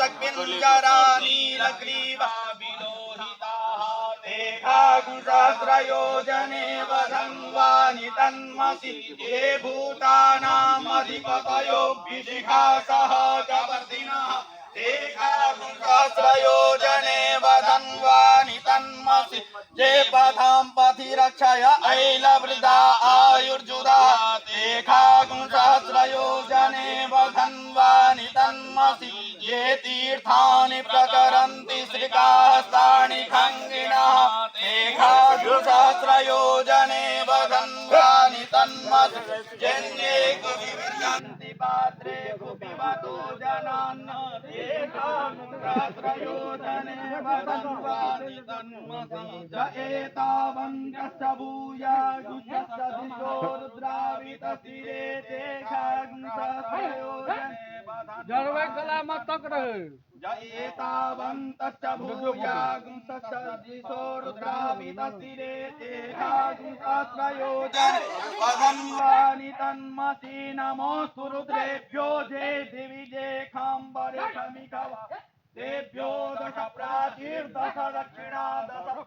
सग्विञ्जरा नीलग्रीवा विलोहिताः सहस्रयोजने वधन्वानि तन्मसि ये भूतानामधिपतयो विशिखा सहजवर्तिनः सहस्रयोजने वधन्वानि तन्मसि ये पथं पथि रक्षय ऐलवृदा आयुर्जुदा सहस्रयोजने वधन्वानि तन्मसि ये तीर्थानि प्रचरन्ति श्रीकास्तानि खङ्गिणः सहस्रयोजने वधन्वानि तन्मसि जन्ये कुविविन्दन्ति पात्रे कुपिबतो जनान् सहस्रयोजने वधन्वानि तन्मसि ज एतावन्तश्च भूया गुह्यश्च दिशो रुद्रावितशिरे ते सहस्रयोजने जलवे सलामत तक रहे एतावन्तश्च भूयागुंसश्च दिशो रुद्रावितशिरे ते सहस्रयोजने वधन्वानि तन्मसि नमोऽस्तु रुद्रेभ्यो जे दिवि जे खाम्बरे शमिकव तेभ्यो दश प्राचीर्दश दक्षिणा दश